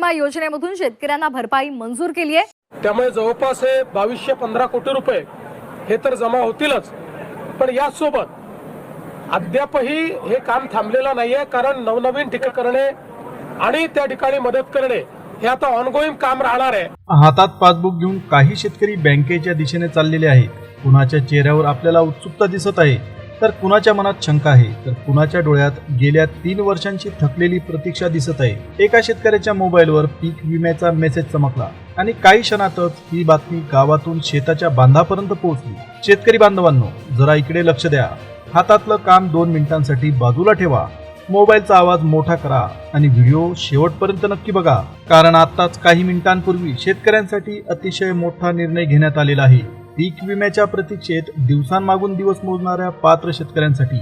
विमा योजनेमधून शेतकऱ्यांना भरपाई मंजूर केली आहे। त्यामुळे जवळपास 2215 कोटी रुपये हे तर जमा होतीलच, पण यासोबत अद्यापही हे काम थांबलेलं नाहीये, कारण नवनवीन ठिकाण करणे आणि त्या ठिकाणी मदत करणे हे आता ऑनगोईंग काम राहणार आहे। हातात पासबुक घेऊन काही शेतकरी बँकेच्या दिशेने चाललेले आहेत। कुणाच्या चेहऱ्यावर आपल्याला उत्सुकता दिसत आहे, तर कुणाच्या मनात शंका आहे, तर कुणाच्या डोळ्यात गेल्या 3 वर्षांची थकलेली प्रतीक्षा दिसत आहे। एका शेतकऱ्याच्या मोबाईलवर पीक विम्याचा मेसेज चमकला आणि काही क्षणातच ही बातमी गावातून शेताच्या बांधापर्यंत पोहोचली। शेतकरी बांधवांनो, जरा इकडे लक्ष द्या। हातातलं काम 2 मिनिटांसाठी बाजूला ठेवा, मोबाईलचा आवाज मोठा करा आणि व्हिडिओ शेवटपर्यंत नक्की बघा, कारण आताच काही मिनिटांपूर्वी शेतकऱ्यांसाठी अतिशय मोठा निर्णय घेण्यात आलेला आहे। पीक विम्याच्या प्रतीक्षेत दिवसांमागून दिवस मोजणाऱ्या पात्र शेतकऱ्यांसाठी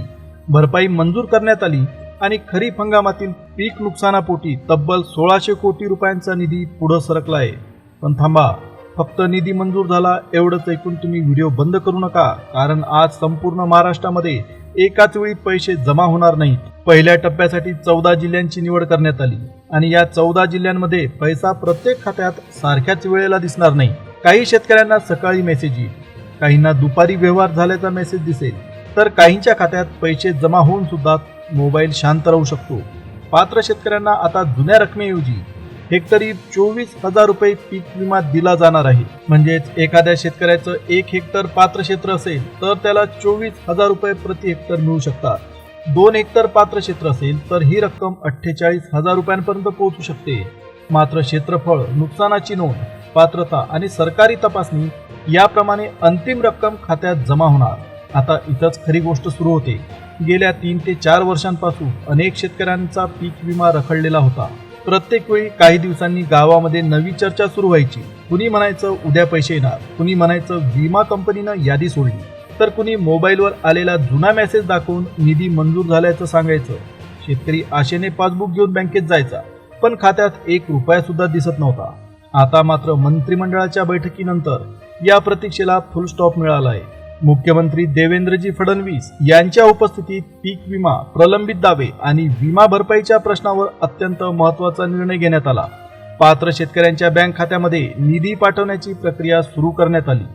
भरपाई मंजूर करण्यात आली आणि खरीप हंगामातील पीक नुकसानापोटी तब्बल 1600 कोटी रुपयांचा निधी पुढे सरकला आहे। पण थांबा, फक्त निधी मंजूर झाला एवढंच ऐकून तुम्ही व्हिडिओ बंद करू नका, कारण आज संपूर्ण महाराष्ट्रामध्ये एकाच वेळी पैसे जमा होणार नाहीत। पहिल्या टप्प्यासाठी 14 जिल्ह्यांची निवड करण्यात आली आणि या 14 जिल्ह्यांमध्ये पैसा प्रत्येक खात्यात सारख्याच वेळेला दिसणार नाही। काही शेतकऱ्यांना सकाळी मेसेज येईल, काहींना दुपारी व्यवहार झाल्याचा मेसेज दिसेल, तर काहींच्या खात्यात पैसे जमा होऊन सुद्धा मोबाईल शांत राहू शकतो। पात्र शेतकऱ्यांना आता जुन्या रकमेऐवजी हेक्टरी 24,000 रुपये पीक विमा दिला जाणार आहे। म्हणजेच एखाद्या शेतकऱ्याचं 1 हेक्टर पात्र क्षेत्र असेल तर त्याला 24,000 रुपये प्रति हेक्टर मिळू शकतात। 2 हेक्टर पात्र क्षेत्र असेल तर ही रक्कम 48,000 रुपयांपर्यंत पोहोचू शकते। मात्र क्षेत्रफळ, नुकसानाची नोंद, पात्रता आणि सरकारी तपासणी याप्रमाणे अंतिम रक्कम खात्यात जमा होणार। आता इथंच खरी गोष्ट सुरू होते। गेल्या 3 ते 4 वर्षांपासून अनेक शेतकऱ्यांचा पीक विमा रखडलेला होता। प्रत्येक वेळी काही दिवसांनी गावामध्ये नवी चर्चा सुरू व्हायची। कुणी म्हणायचं उद्या पैसे येणार, कुणी म्हणायचं विमा कंपनीनं यादी सोडली, तर कुणी मोबाईलवर आलेला जुना मेसेज दाखवून निधी मंजूर झाल्याचं सांगायचं। शेतकरी आशेने पासबुक घेऊन बँकेत जायचा, पण खात्यात 1 रुपया सुद्धा दिसत नव्हता। आता मात्र मंत्रिमंडळाच्या बैठकीनंतर या प्रतीक्षेला फुल स्टॉप मिळाला आहे। मुख्यमंत्री देवेंद्रजी फडणवीस यांच्या उपस्थितीत पीक विमा, प्रलंबित दावे आणि विमा भरपाईच्या प्रश्नावर अत्यंत महत्त्वाचा निर्णय घेण्यात आला। पात्र शेतकऱ्यांच्या बँक खात्यामध्ये निधी पाठवण्याची प्रक्रिया सुरू करण्यात आली।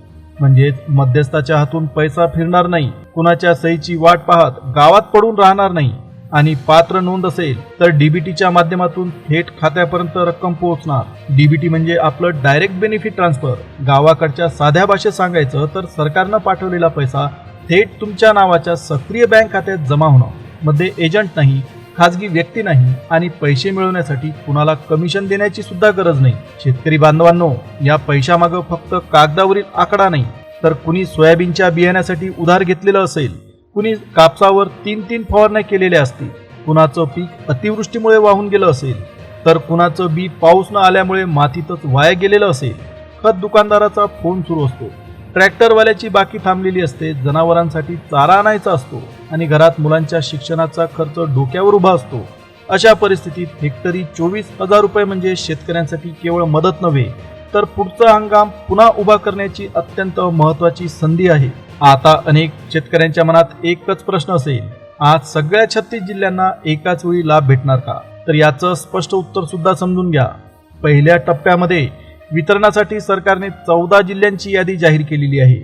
म्हणजेच मध्यस्थाच्या हातून पैसा फिरणार नाही, कुणाच्या सहीची वाट पाहत गावात पडून राहणार नाही आणि पात्र नोंद असेल तर डीबीटीच्या माध्यमातून थेट खात्यापर्यंत रक्कम पोहोचणार। डीबीटी म्हणजे आपलं डायरेक्ट बेनिफिट ट्रान्सफर। गावाकडच्या साध्या भाषेत सांगायचं तर सरकारनं पाठवलेला पैसा थेट तुमच्या नावाच्या सक्रिय बँक खात्यात जमा होणं। मध्ये एजंट नाही, खाजगी व्यक्ती नाही आणि पैसे मिळवण्यासाठी कुणाला कमिशन देण्याची सुद्धा गरज नाही। शेतकरी बांधवांनो, या पैशामागं फक्त कागदावरील आकडा नाही, तर कुणी सोयाबीनच्या बियाण्यासाठी उधार घेतलेलं असेल, कुणी कापसावर 3-3 फवारण्या केलेल्या असतील, कुणाचं पीक अतिवृष्टीमुळे वाहून गेलं असेल, तर कुणाचं बी पाऊस न आल्यामुळे मातीतच वाया गेलेलं असेल। खत दुकानदाराचा फोन सुरू असतो, ट्रॅक्टरवाल्याची बाकी थांबलेली असते, जनावरांसाठी चारा आणायचा असतो आणि घरात मुलांच्या शिक्षणाचा खर्च डोक्यावर उभा असतो। अशा परिस्थितीत हेक्टरी 24,000 रुपये म्हणजे शेतकऱ्यांसाठी केवळ मदत नव्हे, तर पुढचा हंगाम पुन्हा उभा करण्याची अत्यंत महत्त्वाची संधी आहे। आता अनेक शेतकऱ्यांच्या मनात एकच प्रश्न असेल, आज सगळ्या 36 जिल्ह्यांना एकाच वेळी लाभ भेटणार का? तर याचं स्पष्ट उत्तर सुद्धा समजून घ्या। पहिल्या टप्प्यामध्ये वितरणासाठी सरकारने 14 जिल्ह्यांची यादी जाहीर केलेली आहे।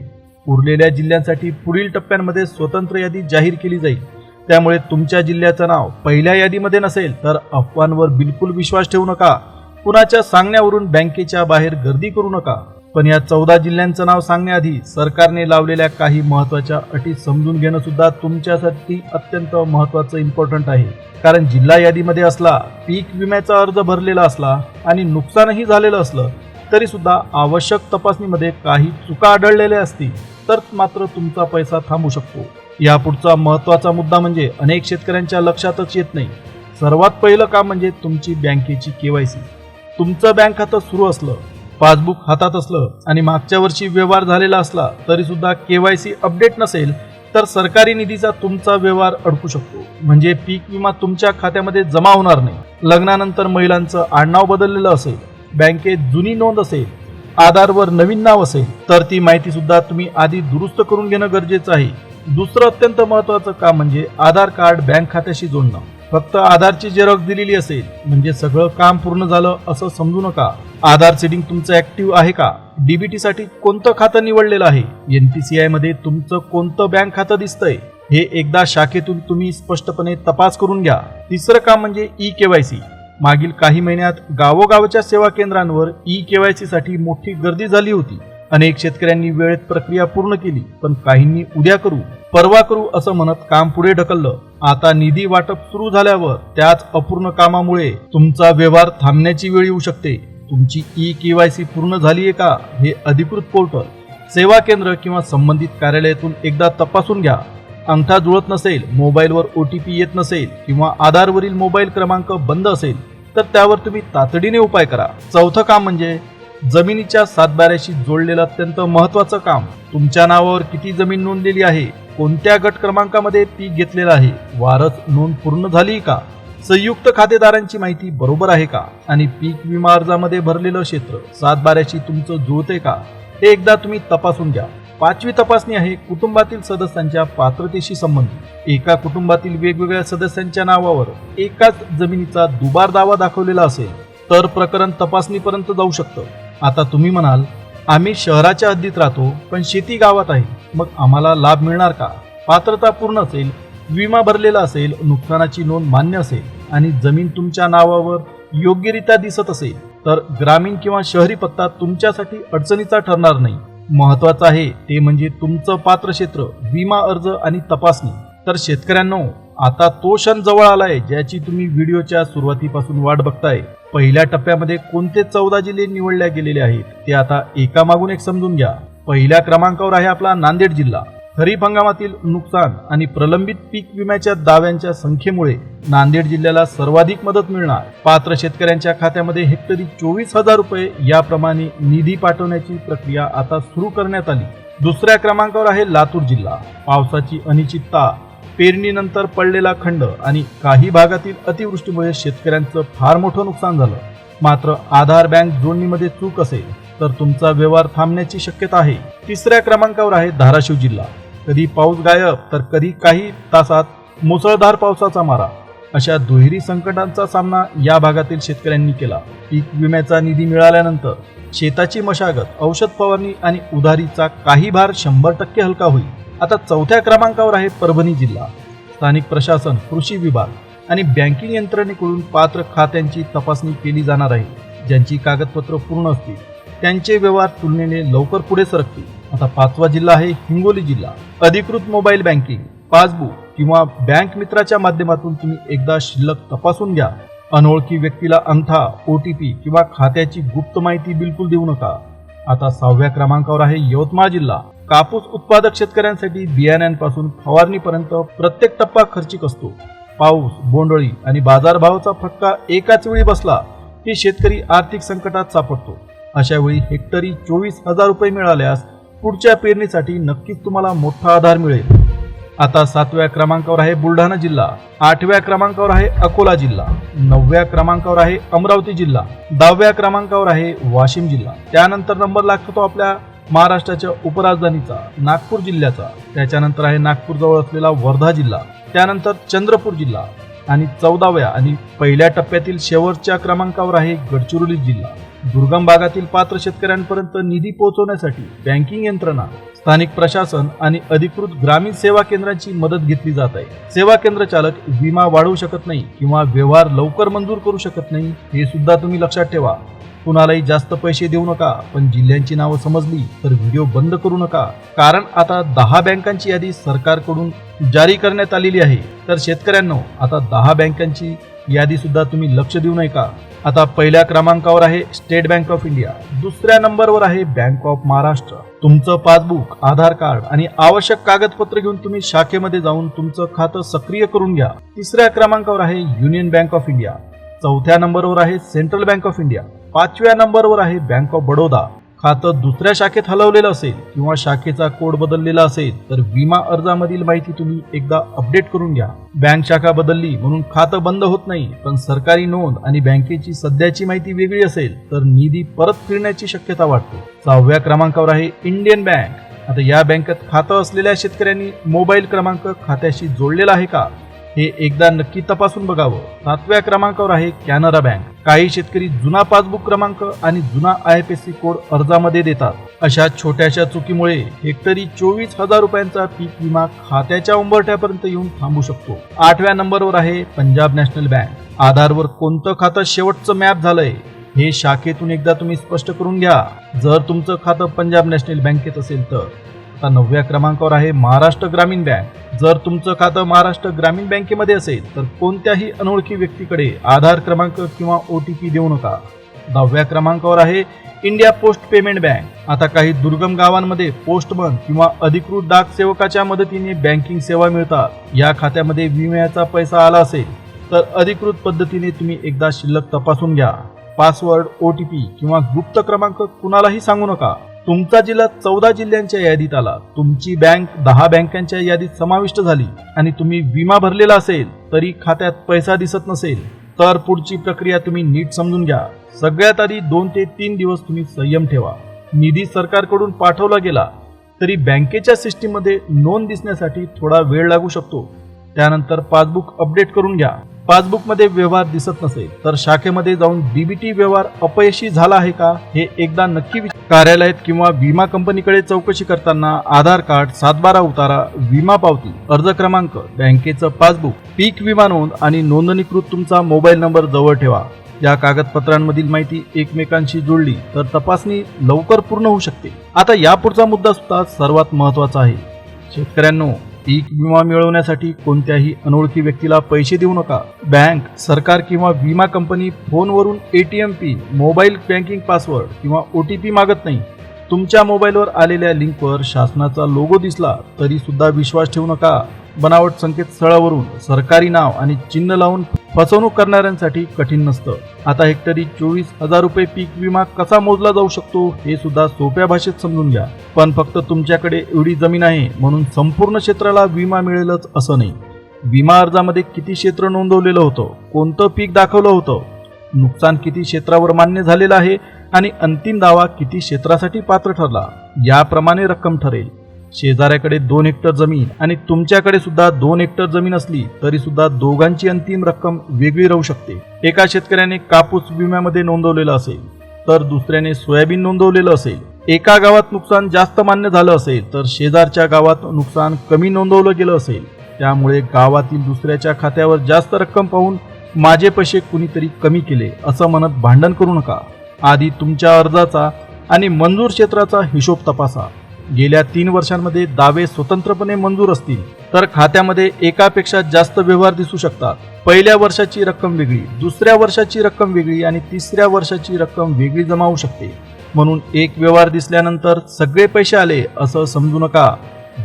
उरलेल्या जिल्ह्यांसाठी पुढील टप्प्यांमध्ये स्वतंत्र यादी जाहीर केली जाईल। त्यामुळे तुमच्या जिल्ह्याचं नाव पहिल्या यादीमध्ये नसेल तर अफवांवर बिलकुल विश्वास ठेवू नका। कुणाच्या सांगण्यावरून बँकेच्या बाहेर गर्दी करू नका। पण या 14 जिल्ह्यांचं नाव सांगण्याआधी सरकारने लावलेल्या काही महत्त्वाच्या अटी समजून घेणं सुद्धा तुमच्यासाठी अत्यंत महत्त्वाचं इम्पॉर्टंट आहे। कारण जिल्हा यादीमध्ये असला, पीक विम्याचा अर्ज भरलेला असला आणि नुकसानही झालेलं असलं तरी सुद्धा आवश्यक तपासणीमध्ये काही चुका आढळलेल्या असतील तर मात्र तुमचा पैसा थांबू शकतो। यापुढचा महत्त्वाचा मुद्दा म्हणजे अनेक शेतकऱ्यांच्या लक्षातच येत नाही। सर्वात पहिलं काम म्हणजे तुमची बँकेची केवायसी। तुमचं बँक खातं सुरू असलं, पासबुक हातात असलं आणि मागच्या वर्षी व्यवहार झालेला असला तरी सुद्धा केवायसी अपडेट नसेल तर सरकारी निधीचा तुमचा व्यवहार अडकू शकतो। म्हणजे पीक विमा तुमच्या खात्यामध्ये जमा होणार नाही। लग्नानंतर महिलांचं आडनाव बदललेलं असेल, बँकेत जुनी नोंद असेल, आधारवर नवीन नाव असेल तर ती माहिती सुद्धा तुम्ही आधी दुरुस्त करून घेणं गरजेचं आहे। दुसरं अत्यंत महत्त्वाचं काम म्हणजे आधार कार्ड बँक खात्याशी जोडणं। फक्त आधारची झेरॉक्स दिलेली असेल म्हणजे सगळं काम पूर्ण झालं असं समजू नका. आधार सीडिंग तुमचं ऍक्टिव्ह आहे का, डीबीटी साठी कोणतं खातं निवडलेलं आहे, एनपीसीआय मध्ये तुमचं कोणतं बँक खातं दिसतंय, हे एकदा शाखेतून तुम्ही स्पष्टपणे तपास करून घ्या. तिसरं काम म्हणजे ई केवायसी. मागील काही महिन्यात गावोगावच्या सेवा केंद्रांवर ई केवायसी साठी मोठी गर्दी झाली होती. अनेक शेतकऱ्यांनी वेळेत प्रक्रिया पूर्ण केली, पण काहींनी उद्या करू परवा करू असं म्हणत काम पुढे ढकललं. आता निधी वाटप सुरू झाल्यावर त्याच अपूर्ण कामामुळे तुमचा व्यवहार थांबण्याची वेळ येऊ शकते. तुमची ई केवायसी पूर्ण झालीये का हे अधिकृत पोर्टल, सेवा केंद्र किंवा संबंधित कार्यालयातून एकदा तपासून घ्या. अंगठा जुळत नसेल, मोबाईलवर ओटीपी येत नसेल किंवा आधारवरील मोबाईल क्रमांक बंद असेल तर त्यावर तुम्ही तातडीने उपाय करा. चौथं काम म्हणजे जमिनीच्या सातबाऱ्याशी जोडलेलं अत्यंत महत्वाचं काम. तुमच्या नावावर किती जमीन नोंदलेली आहे, कोणत्या गट क्रमांकामध्ये पीक घेतलेलं आहे, वारस नोंद पूर्ण झाली का, संयुक्त खातेदारांची माहिती बरोबर आहे का आणि पीक विमा अर्जामध्ये भरलेलं क्षेत्र सातबाऱ्याशी तुमचं जुळते का हे एकदा तुम्ही तपासून घ्या. पाचवी तपासणी आहे कुटुंबातील सदस्यांच्या पात्रतेशी संबंधित. एका कुटुंबातील वेगवेगळ्या सदस्यांच्या नावावर एकाच जमिनीचा दुबार दावा दाखवलेला असेल तर प्रकरण तपासणीपर्यंत जाऊ शकतं. आता तुम्ही म्हणाल, आम्ही शहराच्या हद्दीत राहतो पण शेती गावात आहे, मग आम्हाला लाभ मिळणार का? पात्रता पूर्ण असेल, विमा भरलेला असेल, नुकसानाची नोंद मान्य असेल आणि जमीन तुमच्या नावावर योग्यरित्या दिसत असेल तर ग्रामीण किंवा शहरी पत्ता तुमच्यासाठी अडचणीचा ठरणार नाही. महत्वाचं आहे ते म्हणजे तुमचं पात्र क्षेत्र, विमा अर्ज आणि तपासणी. तर शेतकऱ्यांनो, आता तो क्षण जवळ आलाय ज्याची तुम्ही व्हिडिओच्या सुरुवातीपासून वाट बघताय. पहिल्या टप्प्यामध्ये कोणते 14 जिल्हे निवडले गेलेले आहेत ते आता एकामागून एक समजून घ्या. पहिल्या क्रमांकावर आहे आपला नांदेड जिल्हा. खरीप हंगामातील नुकसान आणि प्रलंबित पीक विम्याच्या दाव्यांच्या संख्येमुळे नांदेड जिल्ह्याला सर्वाधिक मदत मिळणार. पात्र शेतकऱ्यांच्या खात्यामध्ये हेक्टरी 24,000 रुपये याप्रमाणे निधी पाठवण्याची प्रक्रिया आता सुरू करण्यात आली. दुसऱ्या क्रमांकावर आहे लातूर जिल्हा. पावसाची अनिश्चितता, पेरणीनंतर पडलेला खंड आणि काही भागातील अतिवृष्टीमुळे शेतकऱ्यांचं फार मोठं नुकसान झालं. मात्र आधार बँक जोडणीमध्ये चूक असेल तर तुमचा व्यवहार थांबण्याची शक्यता आहे. तिसऱ्या क्रमांकावर आहे धाराशिव जिल्हा. कधी पाऊस गायब तर कधी काही तासात मुसळधार पावसाचा मारा. अशा दुहेरी संकटांचा सामना या भागातील शेतकऱ्यांनी केला. पीक विम्याचा निधी मिळाल्यानंतर शेताची मशागत, औषध फवारणी आणि उधारीचा काही भार 100% हलका होईल. आता चौथ्या क्रमांकावर आहे परभणी जिल्हा. स्थानिक प्रशासन, कृषी विभाग आणि बँकिंग यंत्रणेकडून पात्र खात्यांची तपासणी केली जाणार आहे. ज्यांची कागदपत्र पूर्ण असतील त्यांचे व्यवहार तुलनेने लवकर पुढे सरकतील. आता पाचवा जिल्हा आहे हिंगोली जिल्हा. अधिकृत मोबाईल बँकिंग, पासबुक किंवा बँक मित्राच्या माध्यमातून तुम्ही एकदा शिल्लक तपासून घ्या. अनोळखी व्यक्तीला अंगठा, ओटीपी किंवा खात्याची गुप्त माहिती बिलकुल देऊ नका. आता 6व्या क्रमांकावर आहे यवतमाळ जिल्हा. कापूस उत्पादक शेतकऱ्यांसाठी बियाण्यांपासून फवारणीपर्यंत प्रत्येक टप्पा खर्चिक असतो. पाऊस, बोंडअळी आणि बाजारभावाचा फटका एकाच वेळी बसला की शेतकरी आर्थिक संकटात सापडतो. अशा वेळी हेक्टरी 24,000 रुपये मिळाल्यास पुढच्या पेरणीसाठी नक्कीच तुम्हाला मोठा आधार मिळेल. आता 7व्या क्रमांकावर आहे बुलढाणा जिल्हा. 8व्या क्रमांकावर आहे अकोला जिल्हा. 9व्या क्रमांकावर आहे अमरावती जिल्हा. 10व्या क्रमांकावर आहे वाशिम जिल्हा. त्यानंतर नंबर लागतो तो आपल्या महाराष्ट्राच्या उपराजधानीचा नागपूर जिल्ह्याचा. त्याच्यानंतर आहे नागपूर जवळ असलेला वर्धा जिल्हा. त्यानंतर चंद्रपूर जिल्हा आणि 14व्या आणि पहिल्या टप्प्यातील शेवटच्या क्रमांकावर आहे गडचिरोली जिल्हा. दुर्गम भागातील पात्र शेतकऱ्यांपर्यंत निधी पोहोचवण्यासाठी बँकिंग यंत्रणा, स्थानिक प्रशासन आणि अधिकृत ग्रामीण सेवा केंद्रांची मदत घेतली जात आहे. सेवा केंद्र चालक विमा वाढवू शकत नाही किंवा व्यवहार लवकर मंजूर करू शकत नाही, हे सुद्धा तुम्ही लक्षात ठेवा. कुणालाही जास्त पैसे देऊ नका, पण जिल्ह्यांची नावं समजली तर व्हिडिओ बंद करू नका, कारण आता 10 बँकांची यादी सरकारकडून जारी करण्यात आलेली आहे. तर शेतकऱ्यांनो, आता 10 बँकांची यादी सुद्धा तुम्ही लक्ष देऊ नये का? आता पहिल्या क्रमांकावर आहे स्टेट बँक ऑफ इंडिया. दुसऱ्या नंबरवर आहे बँक ऑफ महाराष्ट्र. तुमचं पासबुक, आधार कार्ड आणि आवश्यक कागदपत्र घेऊन तुम्ही शाखेमध्ये जाऊन तुमचं खातं सक्रिय करून घ्या. तिसऱ्या क्रमांकावर आहे युनियन बँक ऑफ इंडिया. चौथ्या नंबरवर आहे सेंट्रल बँक ऑफ इंडिया. 5व्या नंबरवर आहे बँक ऑफ बडोदा. खातं दुसऱ्या शाखेत हलवलेलं असेल किंवा शाखेचा कोड बदललेला असेल तर विमा अर्जामधील माहिती तुम्ही एकदा अपडेट करून घ्या. बँक शाखा बदलली म्हणून खातं बंद होत नाही, पण सरकारी नोंद आणि बँकेची सध्याची माहिती वेगळी असेल तर निधी परत फिरण्याची शक्यता वाटते. 6व्या क्रमांकावर आहे इंडियन बँक. आता या बँकेत खातं असलेल्या शेतकऱ्यांनी मोबाईल क्रमांक खात्याशी जोडलेला आहे का हे एकदा नक्की तपासून बघावं. 7व्या क्रमांकावर आहे कॅनरा बँक. काही शेतकरी जुना पासबुक क्रमांक आणि जुना IFSC कोड अर्जामध्ये देतात. अशा छोट्याशा चुकीमुळे हेक्टरी 24,000 रुपयांचा पीक विमा खात्याच्या उंबरठ्यापर्यंत येऊन थांबू शकतो. 8व्या नंबरवर आहे पंजाब नॅशनल बँक. आधारवर कोणतं खातं शेवटचं मॅप झालंय हे शाखेतून एकदा तुम्ही स्पष्ट करून घ्या, जर तुमचं खातं पंजाब नॅशनल बँकेत असेल तर. आता 9व्या क्रमांकावर आहे महाराष्ट्र ग्रामीण बँक. जर तुमचं खातं महाराष्ट्र ग्रामीण बँकेमध्ये असेल तर कोणत्याही अनोळखी व्यक्तीकडे आधार क्रमांक किंवा OTP देऊ नका. 10व्या क्रमांकावर आहे इंडिया पोस्ट पेमेंट बँक. आता काही दुर्गम गावांमध्ये पोस्टमन किंवा अधिकृत डाक सेवकाच्या मदतीने बँकिंग सेवा मिळतात. या खात्यामध्ये विम्याचा पैसा आला असेल तर अधिकृत पद्धतीने तुम्ही एकदा शिल्लक तपासून घ्या. पासवर्ड, OTP किंवा गुप्त क्रमांक कुणालाही सांगू नका. तुमचा जिल्हा 14 जिल्ह्यांच्या यादीत आला, तुमची बँक 10 बँकांच्या यादीत समाविष्ट झाली आणि तुम्ही विमा भरलेला असेल तरी खात्यात पैसा दिसत नसेल तर पुढची प्रक्रिया तुम्ही नीट समजून घ्या. सगळ्यात आधी 2 ते 3 दिवस तुम्ही संयम ठेवा. निधी सरकारकडून पाठवला गेला तरी बँकेच्या सिस्टीममध्ये नोंद दिसण्यासाठी थोडा वेळ लागू शकतो. त्यानंतर पासबुक अपडेट करून घ्या. पासबुकमध्ये व्यवहार दिसत नसेल तर शाखेमध्ये जाऊन DBT व्यवहार अपयशी झाला आहे का हे एकदा नक्की कार्यालयात किंवा विमा कंपनीकडे चौकशी करताना आधार कार्ड, 7/12 उतारा, विमा पावती, अर्ज क्रमांक, बँकेचं पासबुक, पीक विमा नोंद आणि नोंदणीकृत तुमचा मोबाईल नंबर जवळ ठेवा. या कागदपत्रांमधील माहिती एकमेकांशी जोडली तर तपासणी लवकर पूर्ण होऊ शकते. आता यापुढचा मुद्दा सुद्धा सर्वात महत्त्वाचा आहे. शेतकऱ्यांनो, पीक विमा मिळवण्यासाठी कोणत्याही अनोळखी व्यक्तीला पैसे देऊ नका. बँक, सरकार किंवा विमा कंपनी फोनवरून ATM pin, mobile banking password किंवा OTP मागत नाही. तुमच्या मोबाईलवर आलेल्या लिंकवर शासनाचा लोगो दिसला तरी सुद्धा विश्वास ठेवू नका. बनावट संकेतस्थळावरून सरकारी नाव आणि चिन्ह लावून फसवणूक करणाऱ्यांसाठी कठीण नसतं. आता हेक्टरी 24,000 रुपये पीक विमा कसा मोजला जाऊ शकतो हे सुद्धा सोप्या भाषेत समजून घ्या. पण फक्त तुमच्याकडे एवढी जमीन आहे म्हणून संपूर्ण क्षेत्राला विमा मिळेलच असं नाही. विमा अर्जामध्ये किती क्षेत्र नोंदवलेलं होतं, कोणतं पीक दाखवलं होतं, नुकसान किती क्षेत्रावर मान्य झालेलं आहे आणि अंतिम दावा किती क्षेत्रासाठी पात्र ठरला याप्रमाणे रक्कम ठरेल. शेजाऱ्याकडे 2 हेक्टर जमीन आणि तुमच्याकडे सुद्धा 2 हेक्टर जमीन असली तरी सुद्धा दोघांची अंतिम रक्कम वेगळी राहू शकते. एका शेतकऱ्याने कापूस विम्यामध्ये नोंदवलेला असेल तर दुसऱ्याने सोयाबीन नोंदवलेलं असेल. एका गावात नुकसान जास्त मान्य झालं असेल तर शेजारच्या गावात नुकसान कमी नोंदवलं गेलं असेल. त्यामुळे गावातील दुसऱ्याच्या खात्यावर जास्त रक्कम पाहून माझे पैसे कुणीतरी कमी केले असं म्हणत भांडण करू नका. आधी तुमच्या अर्जाचा आणि मंजूर क्षेत्राचा हिशोब तपासा. गेल्या 3 वर्षांमध्ये दावे स्वतंत्रपणे मंजूर असतील तर खात्यामध्ये एकापेक्षा जास्त व्यवहार दिसू शकतात. पहिल्या वर्षाची रक्कम वेगळी, दुसऱ्या वर्षाची रक्कम वेगळी आणि तिसऱ्या वर्षाची रक्कम वेगळी जमा होऊ शकते. म्हणून एक व्यवहार दिसल्यानंतर सगळे पैसे आले असं समजू नका.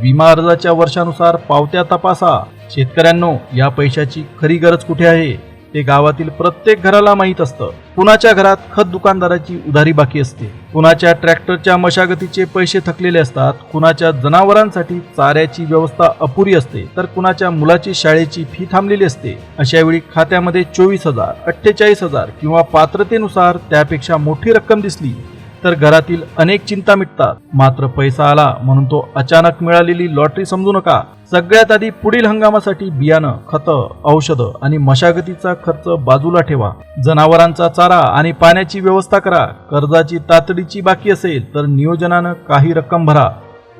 विमा अर्जाच्या वर्षानुसार पावत्या तपासा. शेतकऱ्यांनो, या पैशाची खरी गरज कुठे आहे ते गावातील प्रत्येक घराला माहीत असतं. कुणाच्या घरात खत दुकानदाराची उधारी बाकी असते, कुणाच्या ट्रॅक्टरच्या मशागतीचे पैसे थकलेले असतात, कुणाच्या जनावरांसाठी चाऱ्याची व्यवस्था अपुरी असते तर कुणाच्या मुलाची शाळेची फी थांबलेली असते. अशा वेळी खात्यामध्ये 24,000, 48,000 किंवा पात्रतेनुसार त्यापेक्षा मोठी रक्कम दिसली तर घरातील अनेक चिंता मिटतात. मात्र पैसा आला म्हणून तो अचानक मिळालेली लॉटरी समजू नका. सगळ्यात आधी पुढील हंगामासाठी बियाणं, खतं, औषधं आणि मशागतीचा खर्च बाजूला ठेवा. जनावरांचा चारा आणि पाण्याची व्यवस्था करा. कर्जाची तातडीची बाकी असेल तर नियोजनानं काही रक्कम भरा.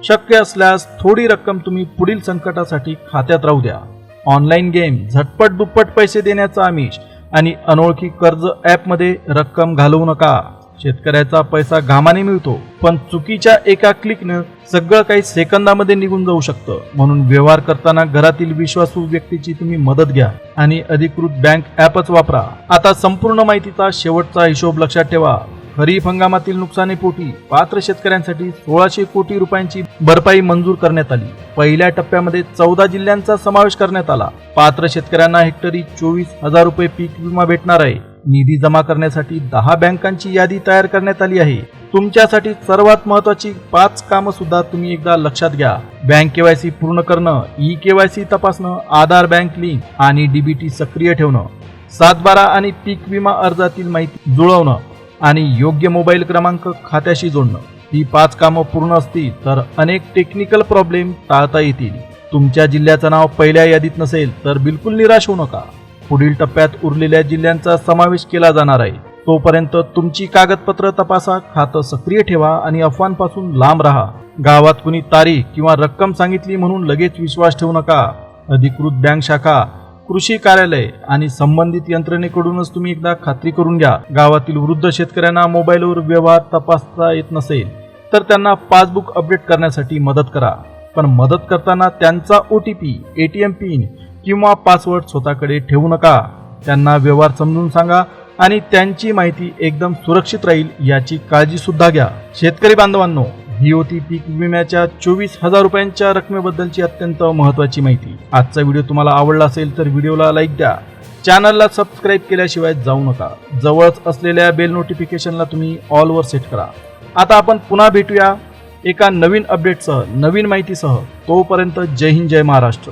शक्य असल्यास थोडी रक्कम तुम्ही पुढील संकटासाठी खात्यात राहू द्या. ऑनलाईन गेम, झटपट दुप्पट पैसे देण्याचा आमिष आणि अनोळखी कर्ज ॲपमध्ये रक्कम घालवू नका. शेतकऱ्याचा पैसा घामाने मिळतो पण चुकीच्या एका क्लिकनं सगळं काही सेकंदामध्ये निघून जाऊ शकतं. म्हणून व्यवहार करताना घरातील विश्वासू व्यक्तीची तुम्ही मदत घ्या आणि अधिकृत बँक ॲपच वापरा. आता संपूर्ण माहितीचा शेवटचा हिशोब लक्षात ठेवा. खरीप हंगामातील नुकसानीपोटी पात्र शेतकऱ्यांसाठी 1600 कोटी रुपयांची भरपाई मंजूर करण्यात आली. पहिल्या टप्प्यामध्ये 14 जिल्ह्यांचा समावेश करण्यात आला. पात्र शेतकऱ्यांना हेक्टरी 24,000 रुपये पीक विमा भेटणार आहे. निधी जमा करण्यासाठी 10 बँकांची यादी तयार करण्यात आली आहे. तुमच्यासाठी सर्वात महत्त्वाची 5 कामं सुद्धा तुम्ही एकदा लक्षात घ्या. बँक KYC पूर्ण करणं, E-KYC तपासणं, आधार बँक लिंक आणि DBT सक्रिय ठेवणं, 7/12 आणि पीक विमा अर्जातील माहिती जुळवणं आणि योग्य मोबाईल क्रमांक खात्याशी जोडणं. ही 5 कामं पूर्ण असतील तर अनेक टेक्निकल प्रॉब्लेम टाळता येतील. तुमच्या जिल्ह्याचं नाव पहिल्या यादीत नसेल तर बिलकुल निराश होऊ नका. पुढील टप्प्यात उरलेल्या जिल्ह्यांचा समावेश केला जाणार आहे. तोपर्यंत तुमची कागदपत्र तपासा, खातं सक्रिय ठेवा आणि अफवांपासून लांब राहा. गावात कुणी तारीख किंवा रक्कम सांगितली म्हणून लगेच विश्वास ठेवू नका. अधिकृत बँक शाखा, कृषी कार्यालय आणि संबंधित यंत्रणेकडूनच तुम्ही एकदा खात्री करून घ्या. गावातील वृद्ध शेतकऱ्यांना मोबाईलवर व्यवहार तपासता येत नसेल तर त्यांना पासबुक अपडेट करण्यासाठी मदत करा. पण मदत करताना त्यांचा OTP, ATM पिन किंवा पासवर्ड स्वतःकडे ठेवू नका. त्यांना व्यवहार समजून सांगा आणि त्यांची माहिती एकदम सुरक्षित राहील याची काळजी सुद्धा घ्या. शेतकरी बांधवांनो, ही होती पीक विम्याच्या 24,000 रुपयांच्या रकमेबद्दलची अत्यंत महत्त्वाची माहिती. आजचा व्हिडिओ तुम्हाला आवडला असेल तर व्हिडिओला लाईक द्या. चॅनलला सबस्क्राईब केल्याशिवाय जाऊ नका. जवळच असलेल्या बेल नोटिफिकेशनला तुम्ही ऑलवर सेट करा. आता आपण पुन्हा भेटूया एका नवीन अपडेटसह, नवीन माहितीसह. तोपर्यंत जय हिंद, जय महाराष्ट्र.